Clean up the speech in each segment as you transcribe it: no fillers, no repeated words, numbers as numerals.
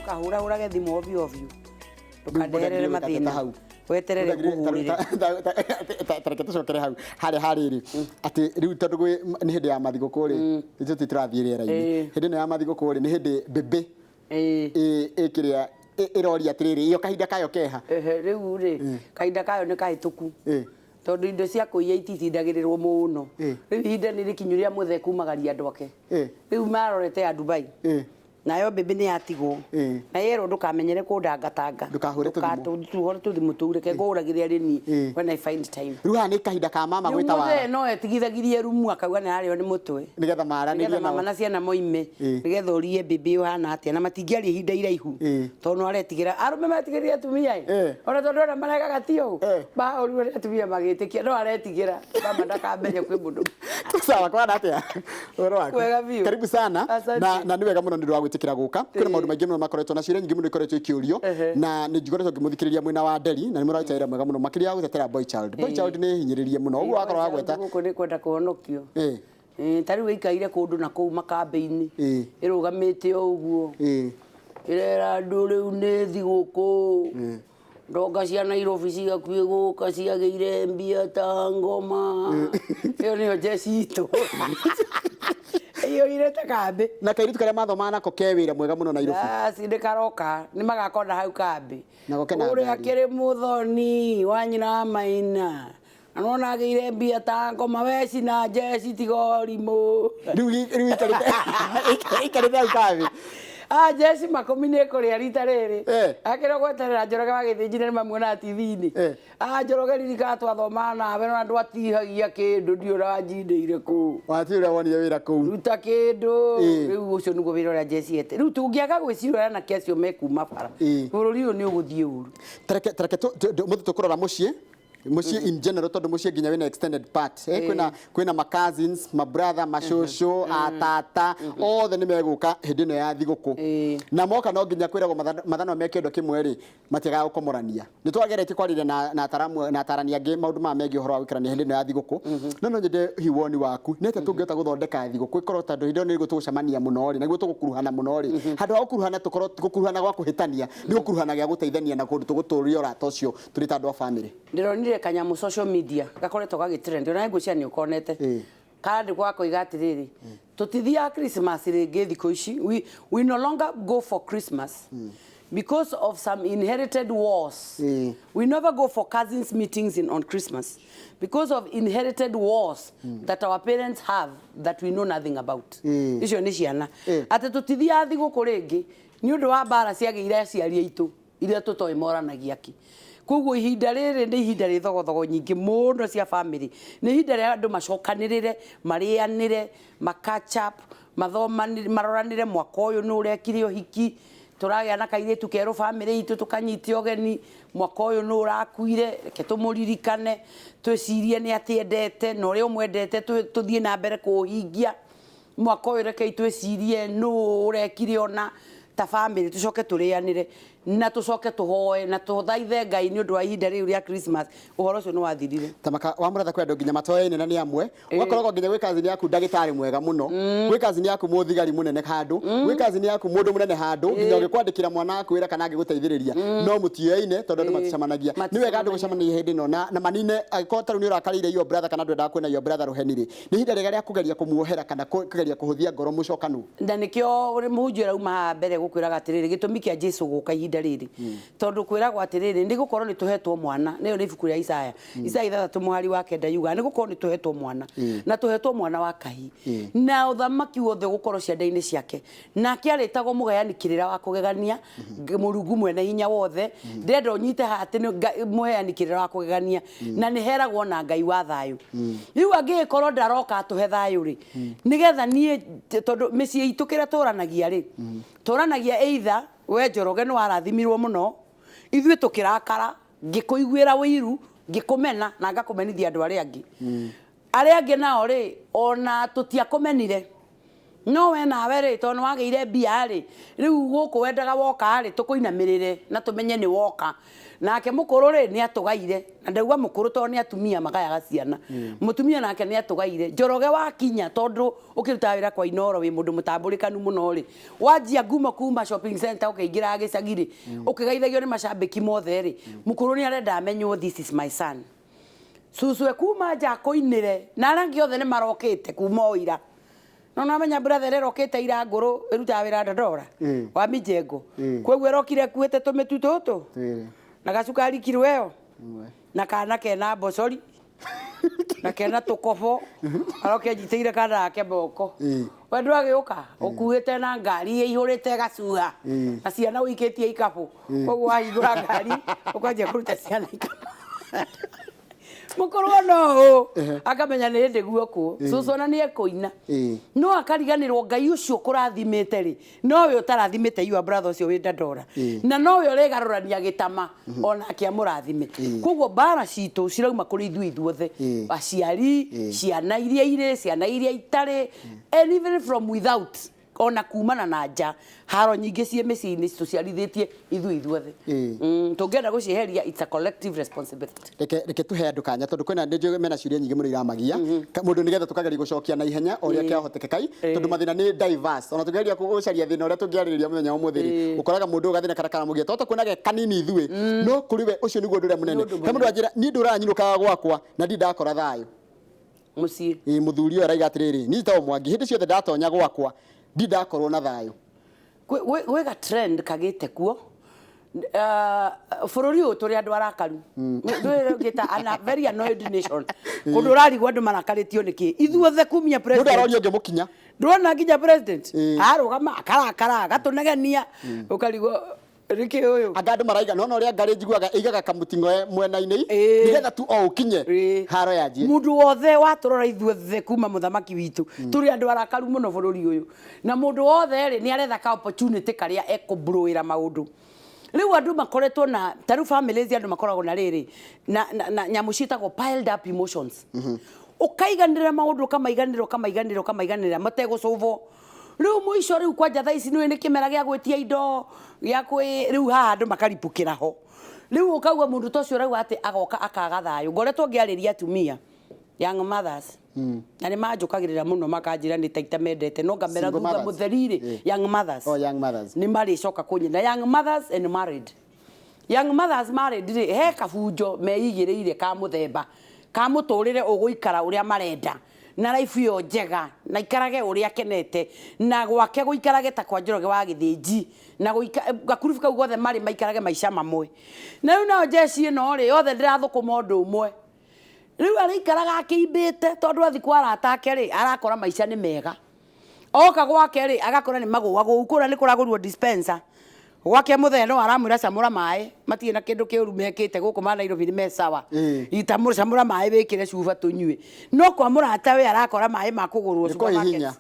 kahura urage thimo ovyo ovyo tukanderere mathina weterere kuhurire tareke tucokere hau hari ri ati riu tondu ni hindi ya mathigũkũ ri ithu titurathie rĩera-inĩ hindi no ya mathigũkũ ri ni hindi bebe ikiria iroria atiriri iyo kahinda kayo keha riu ri kahinda kayo ni kahituku tondu indo cia kuiya ititindagirirwo muno riu ihinda ni rikinyu muthe kumagaria andu ake riu marorete ya Dubai nayo bebe ni yatigwo na yero ndukamenyere kundangatanga ndukahore tuthimu tureke nguragiria rini when I find time riu ha ni kahinda ka mama gwita wa no etigithagirie rumu akauga ni ario ni mutwe nigetha maranirie mama na ciana moime nigetha urie bebe uhana atia na matingiari ihinda iraihu tondu aretigira arume matigirie atumia ona tondu ona marega gatio ba uri atumia magitikia no aretigira baba ndakamenye kwi mundu sawa kwa atia oro wako karibu sana na ni wega muno ndu wa tikira guka kuna maundu maingi muno makoretwo na ciira nyingi muno ikoretwo ikiurio na ni njikoretwo ngimuthikiriria mwina wa Nderi na ni muraita ira mwega muno makiria gutetera boy child ni hinyiririe muno uguo wakorwo wagweta guku ni kwenda kuhonokio tari wikaire kundu na kuu makambe-ini irugamite uguo irera ndu riu ni thiguku ndoga cia Nairobi cigakuie guka ciageire mbia ta ngoma iyo niyo jeci itu iyo irete kambe na kairitu karia mathoma nako kewira mwega muno Nairobi sinde karoka ni magakonda hau kambe uri akiri muthoni wa nyina Maina anona ageire mbia ta ngoma weci na jeci tigorimu riu ikarite hau kambe jeci makumi ni kuria rita riri akira gweterera Njoroge wagithinjire mamuona TV-ini Njoroge ririka twathoma nawe na andu atihagia kindu ndiura njindeire ku watira wonire wira ku ruta kindu riu ucio niguo wira uria jeci ete riu tungiaga gwicirira na kesio mekuma bara bururi uyu ni uguthie uru tareke muthu tukurora mucii in general tondu mucii nginya wina extended part kwina ma cousins ma brother ma shosho atata othe ni meguka hindi no ya thiguku na moka no nginya kwiragwo mathano meke ndo kimwe ri matiga gukomorania ni twageretie kwariria na ataramu na atarania ngi maundu ma megi horo wa gwikirania hindi no ya thiguku no nyende hiwoni waku nete tungiota guthondeka thiguku ikorwo tondu hindi no niguo tugucemania muno ri niguo tugukuruhana muno ri handu ha gukuruhana tukorwo gukuruhana gwa kuhitania ni gukuruhana gya guteithania na kundu tuguturia urata ucio turi ta andu a family ndironire kanyamu social media gakoretwo gagitrend ona ngucia ni ukonete kandi gwako igatiriri tutithia Christmas ringi thiko ici we no longer go for Christmas because of some inherited wars we never go for cousins meetings on Christmas because of inherited wars that our parents have that we know nothing about icio ni ciana ate tutithia thiguku ringi ni undu wa bara ciageire aciari aitu iria tutoi moranagia ki koguo ihinda riri ni ihinda ri thogothogo nyingi muno cia family ni ihinda ri andu macokanirire marianire makatch up mathomanire maroranire mwaka uyu ni urekire uhiki turagia na kairitu keru family itu tukanyite ogeni mwaka uyu ni urakuire reke tumuririkane twicirie ni atiendete no ri umwendete tuthie na mbere kuhingia mwaka uyu reke twicirie no urekire ona ta family tucoke turianire na tucoke tuhoe na tuthaithe Ngai ni undu wa ihinda riu ria Christmas uhoro ucio ni wathirire tamaka wa muratha kwenda nginya matoe-ini na ni amwe wakoragwo nginya gwi cousin yaku ndagitari mwega muno gwi cousin yaku muthigari munene handu gwi cousin yaku mundu munene handu nginya ugikwandikira mwana akwira kana angiguteithiriria no mutioe-ine tondu andu maticemanagia ni wega andu gucemania hindi no na manine agikotaru ni urakarire yo brother kana ndwenda kwena yo brother ruhenire ni ihinda riga ria kugeria kumuohera kana kugeria kuhuthia ngoro mucokanu nda nikio uri muhunjira uma mbere gukwiraga atiriri gitumi kia Jesu guka ihinda riri tondu kwiragwo atiriri ndi gukorwo ni tuhetwo mwana niyo ni ibuku ria Isaya Isaya 3 muhari wa 9 yuga ni gukorwo ni tuhetwo mwana na tuhetwo mwana wa kahi na uthamaki wothe gukorwo cianda-ini ciake nake aritagwo mugayanikirira wa kugegania Murungu mwene hinya wothe ndenda unyite hati ni mugayanikirira wa kugegania na ni heragwo na Ngai wa thayu riu angikorwo ndaroka atuhe thayu ri nigetha nie tondu micii itu kira turanagia ri turanagia either we Njoroge no arathimirwo muno ithuĩ tukirakara ngikuiguira wiru ngikumena na ngakumenithia andu aria angi nao ri ona tutiakumenire no we nawe ri to no wageire mbia ri riu guku wendaga woka ri tukuinamirire na tumenye ni woka nake mukuru ri ni atugaire na ndauga mukuru to ni atumia magayaga ciana mutumia nake ni atugaire Njoroge wakinya tondu ukiruta wira kwa Inoro wi mundu mutamburikanu muno ri wanjia ngumo kuma shopping center ukiingira gicagiri ukigaithagio ni macambiki mothe ri mukuru ni arenda amenywo this is my son Suswe kuma nja koinire na rangi othe ni marokite kuma oira no namenya brother rokite ira nguru iruta wira ndora wa mijengo kweguo rokire kuete tumitu tutu na gacukari kiro eo na kana kena bocori na kena tukobo aroke njiteire kana yake boko we ndwagiuka ukuite na ngari ihurite gacuha na ciana uiketie ikabu koguo wahingura ngari ukwanjia kuruta ciana ikabu mukuru no akamenya ni ndi guoko cucu na ni ekoina no akariganirwo Ngai ucio kurathimite ri no we utarathimite your brother ucio wi Dandora na no we uregarurania gitama ona akiamurathime koguo bara citu cirauma kuri ithuothe aciari ciana iria ire ciana iria itare and even from without ona kumana na nja haro nyingi cie micini tuciarithitie ithuothe tungenda guciheria it's a collective responsibility reke tuhe andu kanya tondu kwina ndio mena ciuria nyingi muno iramagia mundu nigetha tukageri gucokia na ihenya oria kiahotekekai tondu mathina ni diverse ona tugeria gucaria thina oria tungiariria muthenya umuthiri ukoraga mundu ugathina karakara mugia toto kwinage kanini ithui no kuriwe ucio niguo nduria munene he mundu anjira ni nduranyirukaga gwakwa na ndi ndakora thayo mucii muthuri oyo raiga atiriri ni tawo mwangi hindi ciothe ndatonya gwakwa ndi ndakorwo na thayo we ga trend kagite kuo bururi uyu turi andu arakaru ngita ana very annoyed nation kundu rarigwo andu marakaritio niki ithuothe kumia president mundu arorio ngemukinya ndona nginya president arugama akarakara gatunegenia ukarigwo riki uyu andu maraiga no ria ngari njiguaga igaga kamutingo mwena-ini nigetha tu o ukinye haro yanjie mundu wothe waturora ithuothe kuma muthamaki witu turi andu arakaru muno bururi uyu na mundu wothe ri ni aretha ka opportunity karia ekubruira maundu riu andu makoretwo na taru families andu makoragwo na riri na nyamu citagwo piled up emotions ukaiganira maundu kamaiganira mategucuvo riu muico riu kwanja thaici ni ni kimera gia gwetia indo gia kwi riu ha andu makaripukira ho riu ukauga mundu tocio rau ati agoka akaga thayo ngoretwo ngiariria atumia young mothers na ni manjukagirira muno makanjira ni taita mendete no ngamera thutha mutherire young mothers ni mari coka kunyina young mothers and married ri he kabunjo meigiriire ka muthemba ka muturire uguikara uria marenda na life yo njega na ikarage uria kenete na gwake guikarage ta kwa Njoroge wa Githinji na gakurubu kau gothe mari maikarage maica mamwe na riu no jeci no ri yothe ndirathukuma undu umwe riu arikaraga akiimbite tondu athi kwa arata ri arakora maica ni mega oka gwake ri agakora ni magũagũ ukura ni kuragurwo dispenser gwake muthenya no aramwira camura mai matie na kindu kiuru mekite guku ma Nairobi ni mesawa itamura camura mai wikire cuba tunyue no kwa murata we arakora mai makugurwo supermarket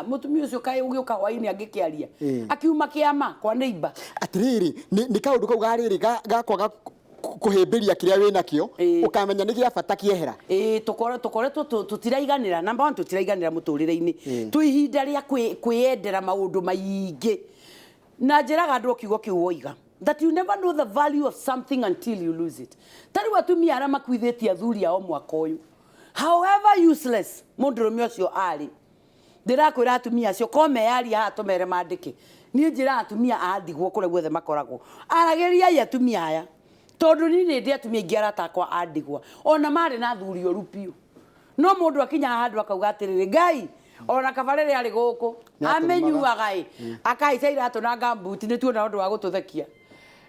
mutumia ucio kai ugiuka waini angikiaria akiuma kiama kwa neighbor atiriri ni kaundu kau gariri gakwaga kuhimbiria kiria wina kio ukamenya ni gia bata kiehera tukoretwo tutiraiganira number 1 tutiraiganira muturire-ini tu ihinda ria kwiyendera maundu maingi na njiraga andu kiugo kiu woiga that you never know the value of something until you lose it tari watumia ara makwithitie athuri ao mwaka uyu however useless mundurume ucio ari ndirakwira atumia acio komeyari ha tumere mandike ni njira atumia athigwo kure guothe makoragwo arageria atumia aya tondu ni ndi atumia ingi aratakwa andigwa ona mari na thuri orupio no mundu akinya handu akauga atiriri Ngai ona kabarere ari guku amenyuaga akaica iratu na gambuti ni tuona undu wa gututhekia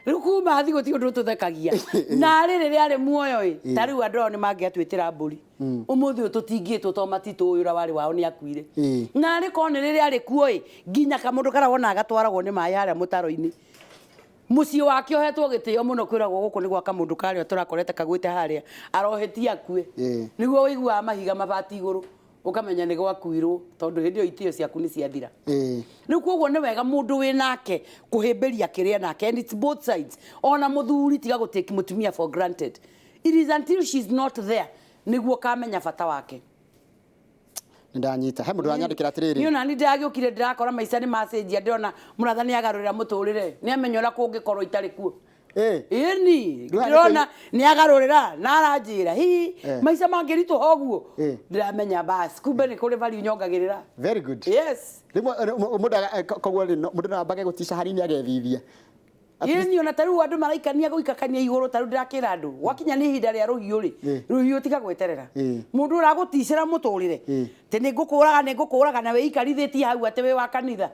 riu kuma athi guti undu tuthekagia na riri riari muoyo tariu andu ni mangiatwitira mburi umuthi tutingitwo to matitu uyura wari wao ni akuire na ri kone riri ari kuo nginya kamundu kara wona agatwaragwo ni mai haria mutaro-ini muci wake ohetwo gitio muno kwiragwo guku ni gwaka mundu kario turakorete kagwite haria arohetie akue niguo wigua mahiga mabati iguru ukamenya ni gwakuirwo tondu hindio itio ciaku ni ciathira riu koguo ni wega mundu wi nake kuhimbiria kiria nake and it's both sides ona muthuri tiga gutake mutumia for granted it is until she's not there niguo kamenya bata wake ndanyita he mundu anyandikira atiriri ni ona ni ndagiukire ndirakora maica ni message ndiona muratha ni agarurira muturire ni amenyora kungikorwo itari kuo ni ndona ni agarurira na aranjira hi maica mangiritu hoguo ndiramenya basi kumbe ni kuri value nyongagirira. Very good. Yes. Mundu kogwo mundu na bage gutisha hari ni agethithia. Ni ona taru andu maraikania guikakania iguru taru ndirakira andu wakinya ni hinda ria ruhiu ri ruhiu tiga gweterera mundu uraguticira muturire te ni ngukuraga na we ikarithitie hau ate we wa kanitha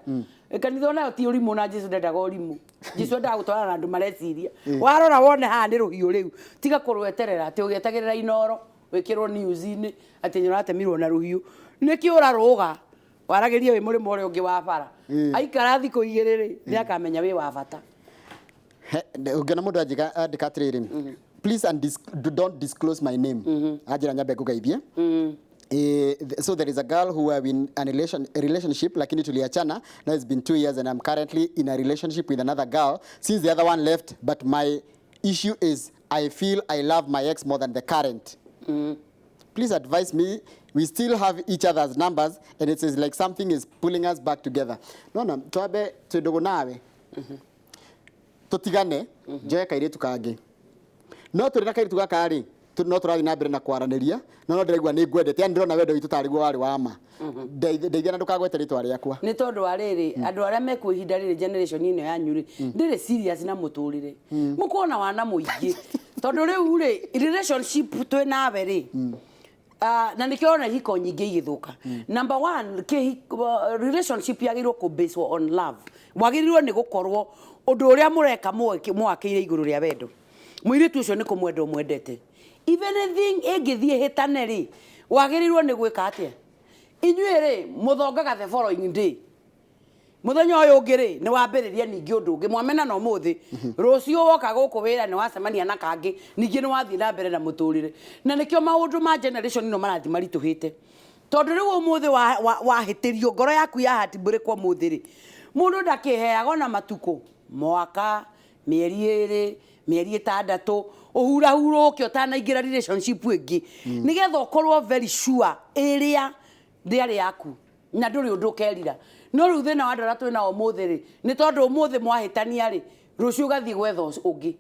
kanitha nayo ti urimu na Jesu ndendaga urimu Jesu ndendaga gutwara na andu mareciria warora wone ha ni ruhiu riu tiga kurweterera ate ugietagirira inoro wikirwo news-ini ate nyuratemirwo na ruhiu niki uraruga warageria we muri more ungi wa bara aikara thiko igiriri ni akamenya we wa bata. Ugena mundu andika atiriri please and don't disclose my name ajira nyabe kugaithia so there is a girl who have been in a relationship lakini tuliachana. Now it's been 2 years and I'm currently in a relationship with another girl since the other one left, but my issue is I feel I love my ex more than the current. Please advise me. We still have each other's numbers and it is like something is pulling us back together. No twabe tudogo nawe tutigane njoe kairitu kangi no turi na kairitu gakari no turathi na mbere na kwaraniria no ndiraigua ni ngwendete ani ndirona wendo witu tariguo wari wa ma ndeithia na ndukagwete ritwa riakwa ni tondu ariri andu aria mekwo ihinda riri generation ino yanyu ri ndiri serious na muturire mukona wana muingi tondu riu ri relationship twe nawe ri na nikiona hiko nyingi igithuka. Number 1 relationship yagirwo ku based on love wagirirwo ni gukorwo undu uria mureka mwakire iguru ria wendo mwiritu ucio ni kumwenda mwendete even anything engithie hitane ri wagirirwo ni gwika atia inyuire muthongaga the following day muthenya uyu ngiri ni wambiriria ningi undu ungi mwamena no muthi rucio woka guku wira ni wacemania na kangi ningi ni wathie na mbere na muturire na nikio maundu ma generation ino marathi marituhite tondu riu umuthi wahitirio ngoro yaku ya hatimbure kwa muthiri mundu ndakiheaga na matuko mwaka mieri 2 mieri 6 uhurahurũke utanaingira relationship ingi nigetha ukorwo very sure area ndiari yaku na nduri undu kerira no riu thina wa ndara twina umuthi ri ni tondu umuthi mwahitania ri rucio gathi gwetha ungi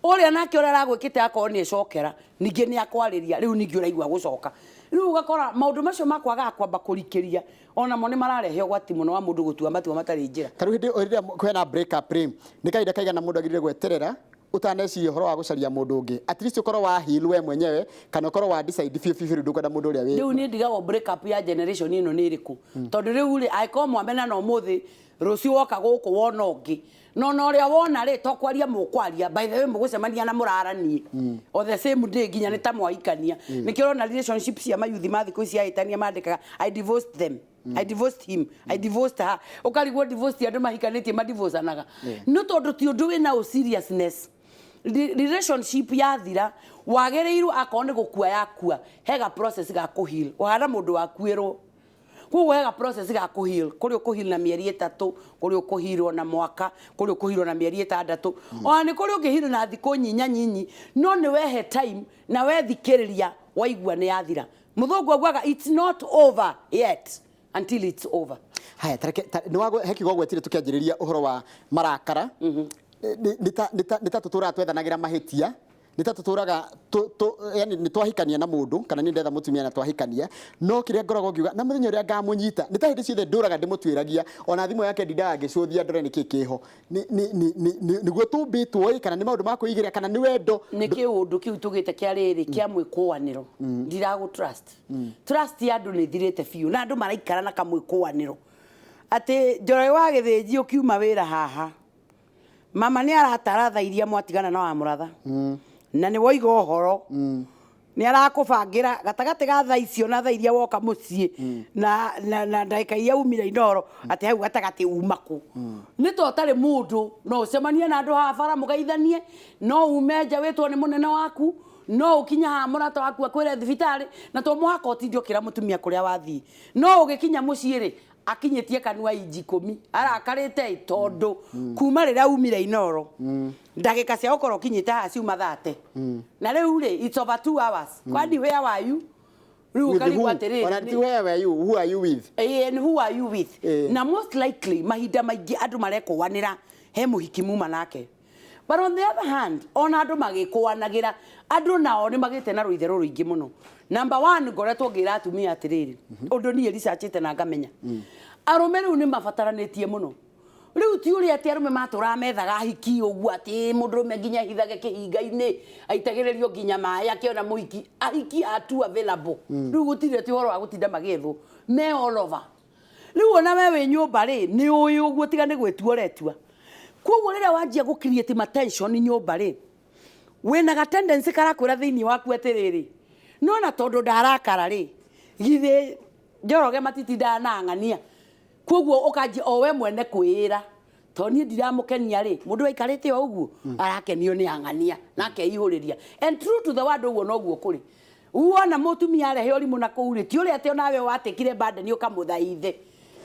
uria nake uria aragwikite akorwo ni ecokera ningi ni akwariria riu ningi uraigua gucoka riu ugakora maundu macio makwaga kwamba kurikiria ona mo ni mararehe ugwati muno wa mundu gutua matua matari njira taru hindi orira kwena break up rim ni kaida kaigana mundu agirire gweterera utaneci horo wa gucaria mundu ungi at least ukorwo wa heal we mwenyewe kana ukorwo wa decide fifi ndukwenda mundu uria wi riu ni ndigawo break up ya generation ino ni iriku tondu riu ri aiko mwamena no muthi rucio woka guku wona ungi no uria wona ri tokwaria mukwaria by the way mugucemania na muraranie o the same day ginya ni ta mwaikania nikiro na relationship cia mayuthi mathiko ici aitania mandikaga I divorced them I divorced him I divorced her ukarigwo divorce andu mahikanitie ma divorce anaga no tondu ti undu wina seriousness relationship yathira wagereirwo akone gukua yakua hega process ga kuheal wahana mundu wakuirwo kugo hega process ga kuheal kuri ukuheal na mieri 3 kuri ukuhealwo na mwaka kuri ukuhealwo na mieri 6 ona ni kuri ukuheal na thiko nyinyi no ni wehe time na wethikiriria waigua ni yathira muthungu agwaga it's not over yet until it's over. Haya ni wago heki gwetire tukianjiriria uhoro wa marakara nita tutura twethanagira mahitia nita tuturaga yani ni twahikania na mundu kana ni ndetha mutumia na twahikania no kiria ngoragwo ngiuga na muthenya uria ngamunyita nita hindi ciothe nduraga ndimutwiragia ona thimu yake ndidaga ngicuthia ndore niki kiho ni gwo tumbitwo kana ni maundu makuigiria kana ni wendo niki undu kiu tugite kia riri kia mwikwaniro ndiragu trust ya andu ni thirite fiu na andu maraikara na kamwikwaniro ati njore wa githinji ukiuma wira haha mama ni arataratha iria mwatigana na wa muratha na ni woiga uhoro ni arakubangira gatagati ga tha icio na tha iria woka mucii na ndaika iria umire indoro ati hau gatagati umaku ni to tari mundu no ucemanie na andu ha bara mugeithanie no umenja wetwo ni munene waku no ukinya ha murata waku akwire thibitari na to mwaka otindio kira mutumia kuria wathi no ugikinya mucii ri akinyetie kanwa inji 10 arakarite tondu kuma rira umire inoro ndagika cia ukoro kinyite ha ciuma thate na riu ri it's over 2 hours kwani where were you riu karigwa atiriri ona ti wewe you who are you with and who are you with na most likely mahinda maingi andu marekwanira he muhiki muma nake. But on the other hand, ona andu magikowanagira andu nao ni magite na ruithero ruingi muno. Number 1 ngoretwo ngira atumia atiriri undu nie researchite na ngamenya arume riu ni mabataranitie muno. Riu ti uri ati arume matura methaga hiki uguo ati mundurume nginya hithage kihinga-ini aitagiririo nginya mai akiona muhiki ahiki atu available. Riu gutire ti horo wa gutinda magithu me all over. Riu ona wewe nyumba ri ni uyu uguo tiga ni gwetua retua. Koguo rĩrĩa wanjia gũ create ma tension nyũmba rĩ wĩna ga tendency karakwĩra thĩinĩ waku atĩrĩrĩ no na tondũ ndarakara rĩ githĩ Njoroge matitindaga na ng'ania koguo ũkanjia o we mwene kwĩra to niĩ ndiramũkenia rĩ mũndũ aikarĩte o ũguo arakenio nĩ ang'ania na akeihũrĩria and true to the word ũguo noguo kũrĩ uona mũtumia arehe ũrimũ na kũu rĩ ti ũrĩa atĩ onawe watĩkire bandeni ũkamũthaithe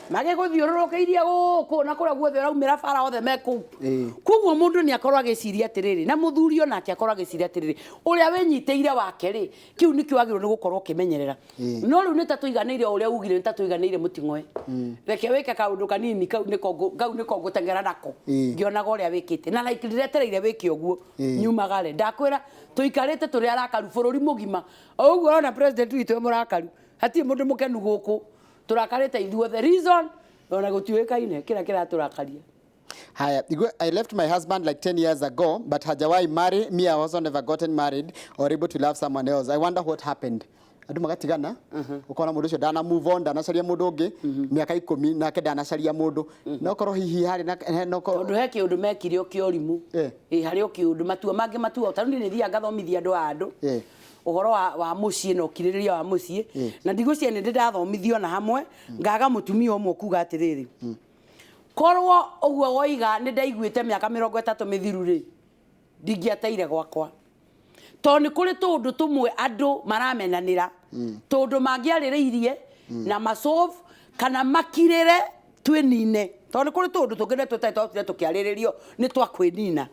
mage guthiũrũrũkĩirie gũkũ na kũrĩa guothe ũraumĩra bara othe meku koguo mũndũ nĩ akorwo agĩciria atĩrĩrĩ na mũthuri onake akorwo agĩciria atĩrĩrĩ ũrĩa wĩnyitĩire wake rĩ kĩu nĩkĩo wagĩrĩirwo nĩ gũkorwo ũkĩmenyerera no rĩu nĩ ta tũiganĩire ũrĩa ugire nĩ ta tũiganĩire mũting'oe reke wĩke kaũndũ kanini kau nĩko ngũteng'era nako ngĩonaga ũrĩa wĩkĩte na like ndiretereire wĩke ũguo nyumagare ndakwĩra tũikarĩte tũrĩ arakaru bũrũri mũgima o ũguo ona president witũ e mũrakaru hatirĩ mũndũ mũkenu gũkũ turakarite ithuothe reason ona gutiwekaine kila turakaria. Haya, I left my husband like 10 years ago, but hajawai marry. Me, I also never gotten married or able to love someone else. I wonder what happened. Andu magatigana ukona mundu ucio dana move on dana caria mundu ungi miaka 10 nake dana caria mundu no korwo hihi hari no korwo undu he kiundu mekire okiorimu hari okiundu matua mangi matua tarundi ni thia ngathomithia andu andu uhoro wa mucii no kiririria wa mucii na ndigũcia nĩ ndathomithio na hamwe ngaga mutumia ũmwe kuga atiriri korwo ũguo woiga nĩ ndaiguĩte mĩaka 30 mithiru ri ndingĩateire gwakwa to nĩ kũrĩ tũndũ tũmwe andũ maramenanĩra tũndũ mangĩarĩrĩirie na masolve kana makirĩre twĩnine to nĩ kũrĩ tũndũ tũngĩ tũtete tũkĩarĩrĩrio nĩ twakwĩnina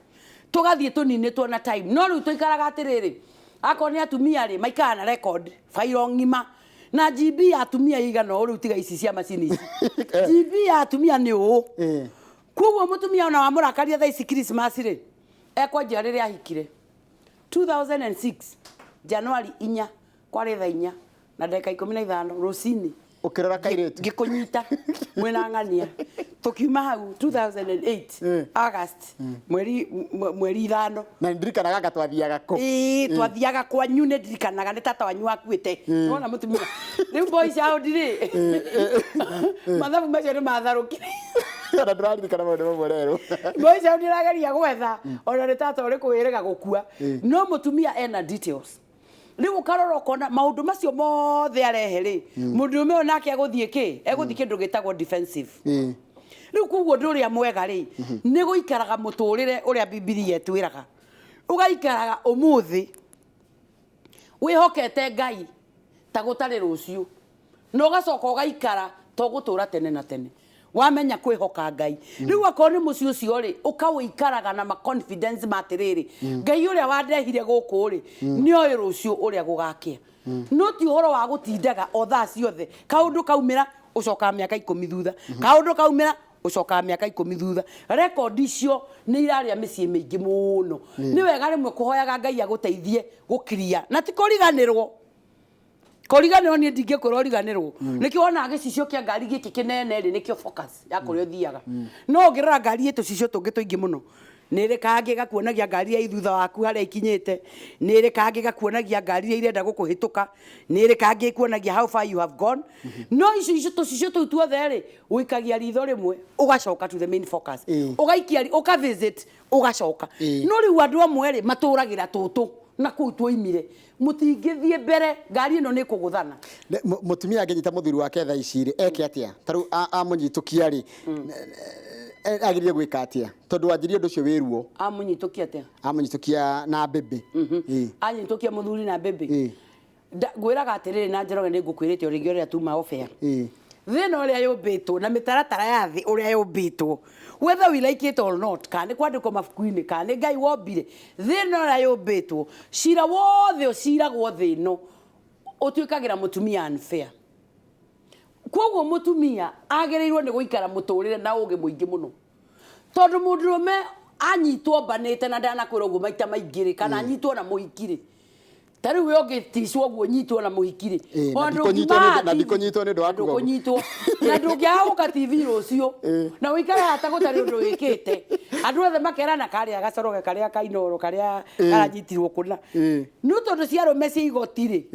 tũgathiĩ tũnine tuona time no rĩu tũikaraga atiriri akoni atumia ri maikara na record fairo ngima na GB atumia igana uru tiga ici cia macini ici GB atumia ni u kuguo mutumia ona wa murakaria tha ici Christmas ri ekwa njari ahikire 2006 January 4 kwari tha 4 na ndeka 15 rucini ukirora kairetu ngikunyita mwena ng'ania tukiuma hau 2008 August mweri 5 na ndirikanaga gatwathiaga ko twathiaga kwanyu nĩ ndirikanaga nĩ tata wanyu akuĩte wona mutumia rĩu boys out ri mathabu macio nĩ matharũkire na ndĩraririkana maũndũ mamwe rero boys out irageria gwetha ona nĩ tata ũrĩ kwĩrĩga gũkua no mutumia ena details riu karoro kona maundu macio mothe arehe ri mundu ume onake aguthie ki eguthie kindu gitagwo defensive riu kuguo nduria mwega ri ni guikaraga muturire uria Biblia etwiraga ugaikaraga umuthi wihokete Ngai ta gutari rucio no gacoka ugaikara to gutura tene na tene wamenya kwihoka Ngai riu akoni mucio ucio ri ukawikaraga na ma confidence matiriri Ngai uria wandehire guku ri ni oy rucio uria gugakia no ti horo wa gutindaga o thaa ciothe kaundu kaumira ucoka miaka 10 thutha kaundu kaumira ucoka miaka 10 thutha record icio ni iraria micii mingi muno ni wega rimwe kuhoyaga Ngai aguteithie gukiria na ti kuriganirwo koriganirwo ni ndingĩkorwo riganirwo nĩkĩo wona gĩcicio kĩa ngari gĩkĩ kĩnene rĩ nĩkĩo focus ya kũrĩa ũthiaga no ngĩrora ngari tũcicio tũngĩ tũingĩ mũno nĩrĩ kangĩ gakuonagia ngari ya thutha waku harĩa ikinyĩte nĩrĩ kangĩ gakuonagia ngari iria irenda gũkũhĩtũka nĩrĩ kangĩ kuonagia how far you have gone no icio tũcicio tũu tuothe rĩ ũikagia ritho rĩmwe ũgacoka to the main focus ũgaikia ũka visit ũgacoka no rĩu andũ amwe rĩ matũragĩra tũtũ na kuu twoimire mutingithie mbere ngari ino nikuguthana mutumia angenyita muthuri wake tha iciri eke atia taru amunyitukia ri agirie gwika atia tondu wanjirie undu ucio wiruo amunyitukia atia amunyitukia na bebe anyitukia muthuri na bebe ngwiraga atiriri na Njoroge ni ngukwirite uringi uria tuma ofea thina uria yumbitwo na mitaratara ya thi uria yumbitwo whether we like it or not kana kwandikwo mabuku-ini kana Ngai wombire thina uria yumbitwo cira wothe uciragwo thino utwikagira mutumia unfair koguo mutumia agereirwo ni guikara muturire na uge muingi muno tondu mundurume anyitwo banete na ndana kwira uguo maita maingiri kana anyitwo na muhikiri tari we ogiticwo guo nyitwo na muhikiri na ndikonyitwo ni ndwa kunyitwo na ndungiauka TV rucio na uikara hata gutari undu wikite andu othe makerana karia gacoroge karia kainoro karia karanyitirwo kuna no tondu cia rume cia igotiri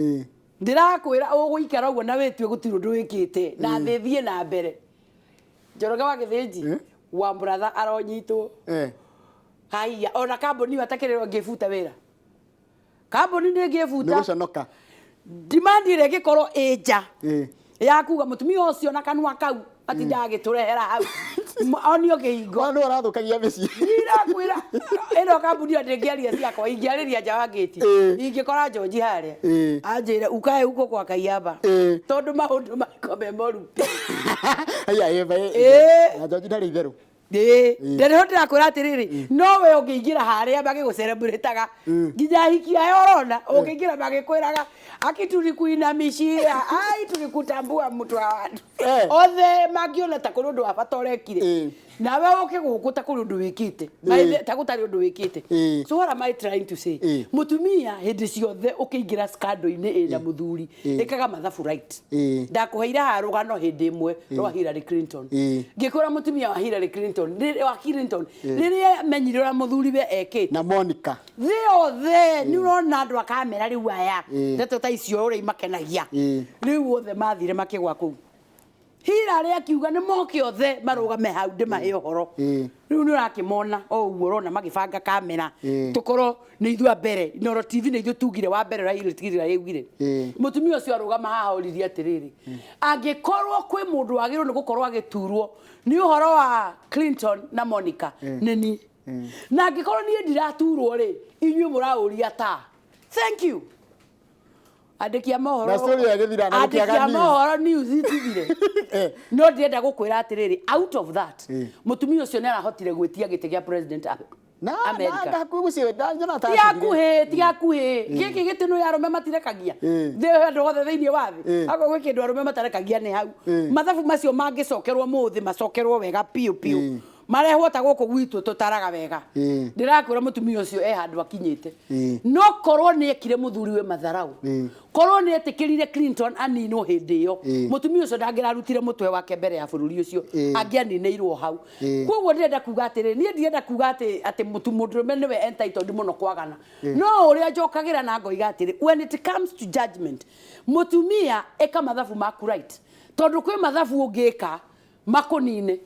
ndirakwira uguikara uguo na wetue gutiri undu wikite na thithie na mbere Njoroge wa Githinji wa brother aronyitwo haya ona kamboni watakirerwo ngifuta wira kamboni ndi ngifuta niguconoka demand ire gikorwo eja ya kuga mutumia ucio na kanwa kau ati ndagiturehera hau onio gihingo no arathukagia mici irakwira ino kambuni ndingiaria ciakwa ingiariria nja wa gate ingikora George haria anjire ukae huko kwa Kayaba tondu maundu makome moru aya na George ndari itheru ndero ndirakwira atiriri no we ungiingira haria magigucelebrataga nginya hikia yorona ungiingira magikwiraga akituri kuina mishira ai tukikutambua mtu wa watu othe magiona ta kuri undu wa batorekire nawe ukiguku ta kuri undu wikite ta gutari undu wikite so what am I trying to say mutumia hindi ciothe ukiingira scandal-ini ina muthuri ikaga mathabu right ndakuheira harugano hindi imwe rwa Hillary Clinton ngikora mutumia wa Hillary Clinton riria menyire ura muthuri we ekite na Monica thiothe ni urona andu akamera riu aya ndeto ta icio uri makenagia riu othe mathire makigwa kuu Hillary akiuga ni moke othe marugame hau ndimahe uhoro riu ni urakimona uguo urona magibanga kamera tukoro ni ithua mbere Noro TV ni ithu tugire wa mbere ra iritigirira yegwire mutumia ucio arugama haha uriria atiriri angikorwo kwi mundu wagirwo ni gukorwo agiturwo ni uhoro wa Clinton na Monica nini na angikorwo ni ndiraturwo ri inyuĩ murauria ta thank you andikia mohoro na story ya githira na kiaga mohoro news itithire no ndienda gukwira atiriri out of that mutumia ucio ni arahotire gwitia gite gia president America kuguciwe ndana ta tiakuhe giki gitino ya rume matirekagia ndio othe thiini wathi ako gwi kindu arume matarekagia ni hau mathabu macio mangicokerwo muthi macokerwo wega piu piu marehwo ta guku gwitu tutaraga wega ndirakwira mutumia ucio handu akinyite no korwo ni ekire muthuri we matharau korwo ni etikirire Clinton anino hindi yo mutumia ucio ndangirarutire mutwe wake mbere ya bururi ucio angianineirwo hau koguo ndirenda kuga atiri ni ndirenda kuga ati mutumudrume niwe entitled muno kwagana no uria njokagira na ngoiga atiri when it comes to judgment mutumia eka mathabu maku right tondu kwi mathabu ungika makunine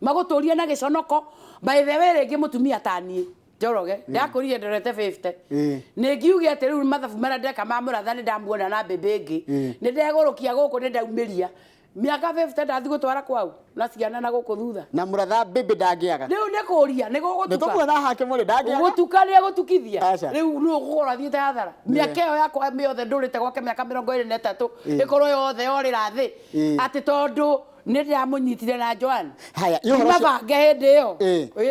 maguturia na giconoko by the way rege mutumia tani Njoroge ndakurire nderete 50 ni ngiuge ati riu mathabu mara ndeka mamuratha ni ndamuona na bebe ngi ni ndegurukia guku ni ndaumiria miaka 50 ndathi gutwara kwau na ciana na guku thutha na muratha bebe ndagiaga riu ni kuria ni gugutuka nitukuona hake muri ndagiaga gutukania gutukithia riu no gukora thiete hathara miaka iyo yakwa miothe ndurite gwake miaka 23 ikorwo yothe yorira thi ati tondu ni ndamunyitire na Joan haya mabange hindi iyo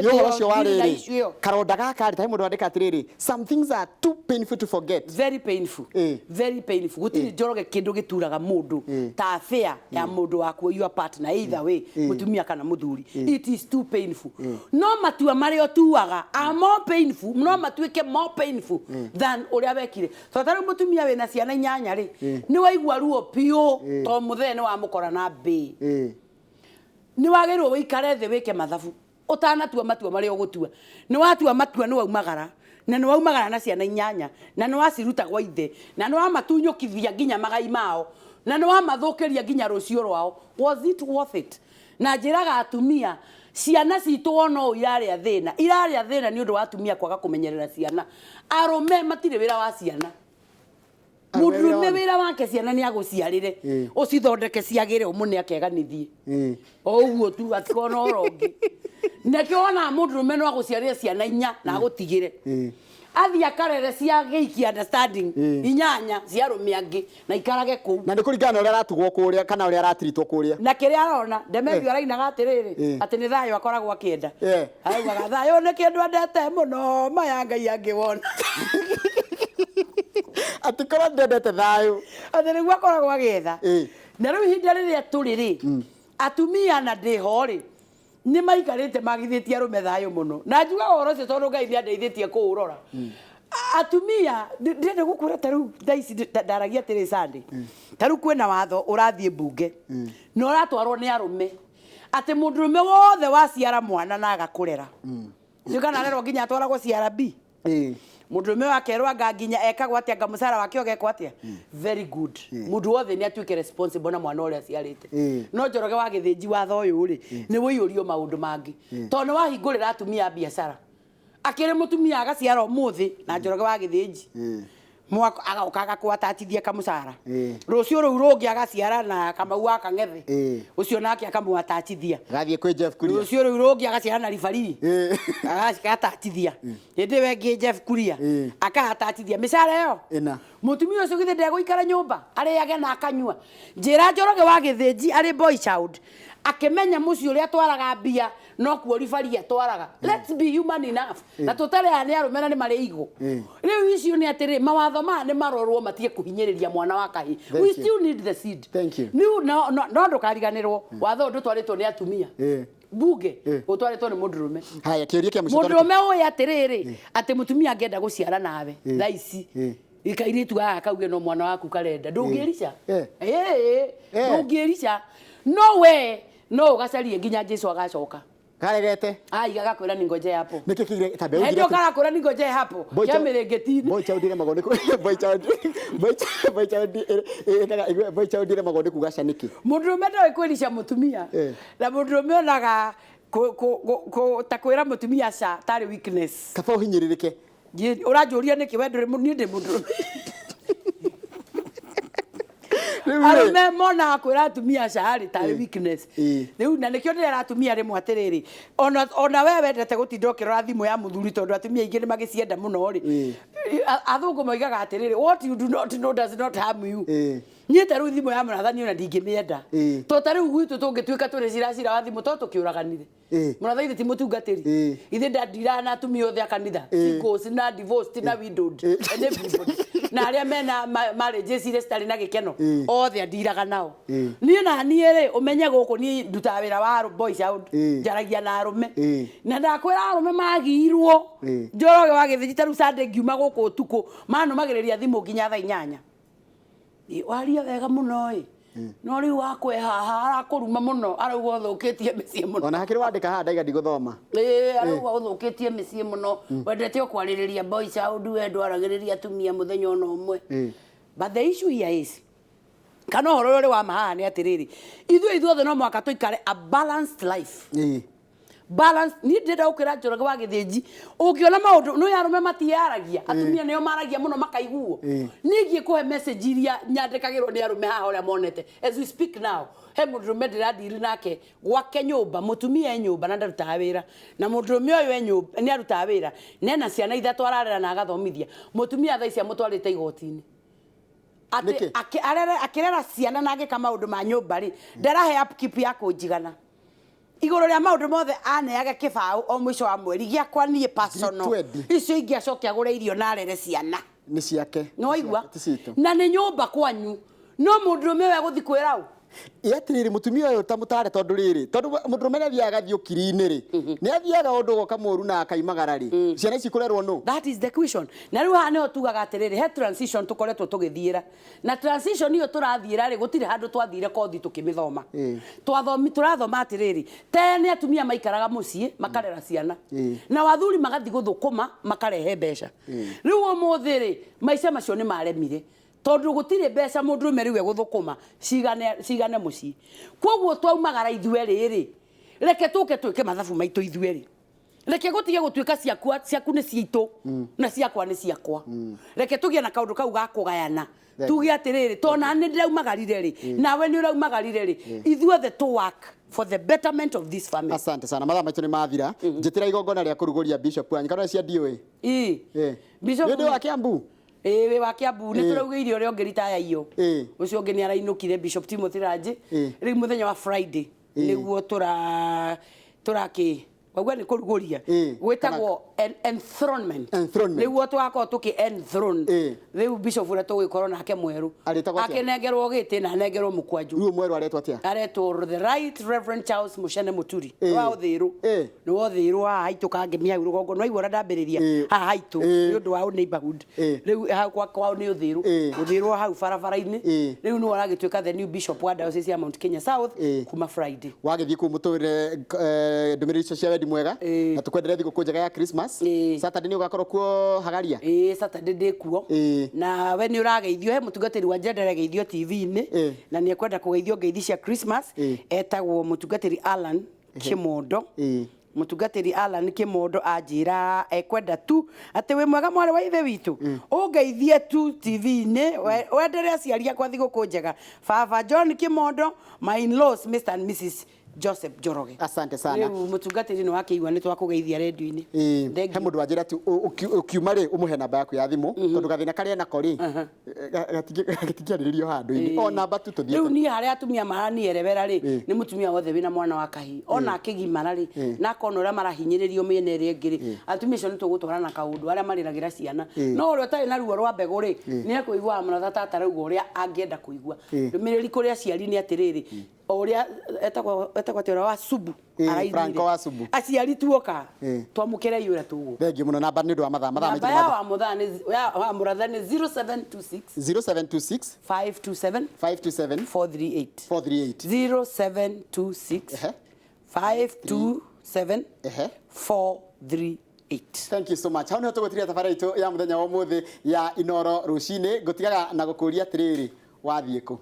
yo cio wariri karonda gaka ari mundu andika atiriri some things are too painful to forget very painful gutiri Njoroge kindu gituraga mundu ta affair ya mundu waku your partner either way mutumia kana muthuri it is too painful no matua mario tuaga are more painful no matuike more painful than uria wekire so tari mutumia wena ciana inyanya ri ni waigua ruo pio to muthene wa mukora na mbi ni wagirwo wikare the wike mathabu utanatua matua maria ugutua ni watua matua ni waumagara na ni waumagara na ciana inyanya na ni waciruta gwa ithe na ni wamatunyukithia nginya magai mao na ni wamathukiria nginya rucio rwao was it worth it na njiraga atumia ciana citu ono iraria thina ni undu wa atumia kwaga kumenyerera ciana arume matire wira wa ciana murume wira wake ciana ni aguciarire ucithondeke ciagire umune akeganithie uguo tu atikona orongi nekiona murume no aguciarire ciana inya na agutigire athi akarere cia geiki understanding inyanya cia rume angi na ikarage ku na ndikuringana uria aratugwo kuria kana uria aratiritwo kuria na kiria arona ndemethi arainaga atiriri ati ni thayo akoragwo akienda augaga thayo ni kindu andete muno maya ngai angiwona ati korwo ndendete thayo ati niguo akoragwo agetha na riu ihinda riria turi ri atumia na ndiho ri ni maikarite magithitie arume thayo muno na njuga uhoro ucio tondu Ngai niandeithitie kuurora atumia ndende gukura taru thaici ndaragia tiri Sunday taru kwena watho urathie bunge no ratwarwo ni arume ati mundurume wothe waciara mwana na agakurera njugana rero nginya atwaragwo CRB mundurume wake rwanga nginya ekagwo atia ngamucara wake ogekwo atia very good mundu wothe ni atuike responsible na mwana uria ciarite no Njoroge wa githinji watho uyu ri ni wiyurio maundu mangi tondu wahingurira atumia biacara akire mutumia agaciara umuthi na Njoroge wa githinji mwaka agaukaga kwatatithia kamucara rucio ru rungi agaciara na Kamau Akangethe ucio nake akamuatachithia gathie kwi Jeff Kuria rucio ru rungi agaciara na Rifariri agaciatachithia indi wengi Jeff Kuria akahatachithia micara yo ina mutumia ucio githe ndeguikara nyumba ariage na akanyua njira Njoroge wa githinji ari boy child akimenya muci uria twaraga mbia no kuo Rifariri atwaraga let's be human enough na tutare ani arumena ni mari igo riu icio ni atiri mawatho ma ni marorwo matie kuhinyiriria mwana wa kahi we still need the seed thank you no ndukariganirwo watho ndutwaritwo ni atumia bunge utwaritwo ni mundurume haya kiuria kia mucio mundurume uyu atiriri ati mutumia angenda guciara nawe thaici ikairitu gaga kauge no mwana waku karenda ndungirica ndungirica no we no ugacarie nginya Jesu agacoka karegete ai gagakwira ningoje hapo nikikire tabe ugira ndio karakura ningoje hapo kia mirengetini boy chaudire magone boy chaudire magone kugasha niki mundurume ndo ikwirisha mutumia na mundurume onaga ko takwira mutumia ca tari weakness kaba uhinyiririke urajuria niki wendure muninde mundurume arume mona akwira atumia cari tari weakness riu na nikio ndira atumia rimwe atiriri ona we wendete gutinda ukirora thimu ya muthuri tondu atumia ingi ni magicienda muno ri athungu moigaga atiriri what you do not know does not harm you nie taru thimu ya murathani ona ndingimienda to taru gwitu tungituika turi ciracira wa thimu to tukiuraganire murathani ti mutungatiri ithe ndandira na atumia othe akanitha singles na divorced na widowed and everybody na aria mena marriages ire stari na gikeno othe ndiraga nao nie na nie ri umenye guku ni nduta wira wa boys out njaragia na arume na ndakwira arume magirwo Njoroge wa githinji taru Sunday ngiuma guku utuku manu magiriria thimu nginya thaa 8 waria wega muno no riu wakwe haha arakuruma muno arauga uthukitie micii muno ona hakiri wandika handa iga ndiguthoma arauga uthukitie micii muno wendete kwariria boys out wendo aragiriria atumia muthenya ona umwe but the issue here is kana horo uri wa maha ni atiriri ithuothe no mwaka tuikare a balanced life balance ni ndenda ukira Njoroge wa githinji ungiona maundu no yarume matiaragia atumia nio maragia muno makaiguo ningie kuhe message iria nyandikagirwo ni arume haha uria monete as we speak now he mundurume ndiradiri nake gwake nyumba mutumia nyumba na ndaruta wira na mundurume uyu nyumba ni aruta wira nena ciana ithatu ararera na agathomithia mutumia thaa ici amutwarite igotini ati akirera ciana na agika maundu ma nyumba ri ndarahe upkeep ya kunjigana igoro ria maundu mothe aneaga kibau o mwisho wa mweri giakwa nie personal icio ingi acoke agure irio na arere ciana ni ciake no igua na ni nyumba kwanyu no mundurume we guthi kwirau atiriri mutumia uyu ta mutare tondu riri tondu mundurume ni athiaga thio kiri-ini ri ni athiaga undu goka moru na akaimagara ri ciana ici kurerwo no that is the question na riu hane otugaga atiriri he transition tukoretwo tugithiira na transition iyo turathiira ri gutire handu twathire kothi tukimithoma turathoma atiriri tene atumia maikaraga mucii makarera ciana na wathuri magathi guthukuma makarehe mbeca riu umuthi ri maica macio ni maremire tondu gutire mbeca mundurume riu guthukuma cigane mucii koguo twaumagara ithue riri reke tuke twike mathabu maitu ithue ri reke gutige gutuika ciaku ni ciitu na ciakwa ni ciakwa reke tugie na kaundu kau ga kugayana tugie atiriri tona ni ndiraumagarire ri nawe ni uraumagarire ri ithuothe to work for the betterment of this family. Asante sana mathaa maitu ni mathira njitira igongona ria kuruguria bishop wanyu kana cia DOA bishop ni wa Kiambu we wa Kiambu ni turaugire uri ongeritaya iyo ucio ungi ni arainukire Bishop Timothy Raji ri muthenya wa Friday niguo turaki wagwa ni kuruguria gwitagwo enthronement niguo twako tuki enthrone riu bishop ura tugikorwo nake mweru akinengerwo giti na nengerwo mukwanju riu mweru aretwo atia aretwo the right reverend Charles Mushene Muturi wa uthiru ni wa uthiru ha haitu kangimia rugongo no igora ndambiriria ha haitu ni undu wa neighborhood riu ha kwa ni uthiru uthiru hau barabara-ini riu ni waragituika the new bishop wa diocese ya Mount Kenya South kuma Friday wagithie ku muture ndumiriri cia wendi mwega na tukwendere thigũkũ njega ya Christmas Saturday ni ugakorwo kuo hagaria Saturday ndi kuo na we ni urageithio he mutungatiri wa Jendere geithio TV-ini na ni ekwenda kugeithio ngeithi cia Christmas etagwo mutungatiri Alan Kimondo mutungatiri Alan Kimondo anjira ekwenda tu ati we mwega mwari wa ithe witu ungeithie tu TV-ini wendere aciaria kwa thigũkũ njega Baba John Kimondo my in-laws Mr and Mrs Joseph Joroge. Asante sana. Leo mutungatiri ni wake igwa ni twakugeithia radio-ini. He mundu wanjira tu ukiuma ri umuhe namba yaku ya thimu tondu gathina karia nako ri gatikiaririo handu-ini o namba tu tuthiete. Riu ni haria atumia marani erevera ri ni mutumia wothe wina mwana wa kahi ona akigimara ri na kona uria marahinyiririo miene ri ngiri atumia cio ni tugutwarana kaundu aria mariragira ciana no uri utari na ruo rwa mbegu ri ni akuigua mwana tata rauga uria angienda kuigua ndumiriri kuria ciari ni atiriri oria etagwo tira wa Subu Franco wa Subu aciari tuoka twamukire yura tugu thengi muno namba ni ndu wa mathaa maitho wa muthani wa murathani 0726 527 438 527 438. Thank you so much. Hau ni tugutiria tabaraitu ya muthenya wa muthi ya Inoro rucini ngutigaga na gukuria tiriri wathie ku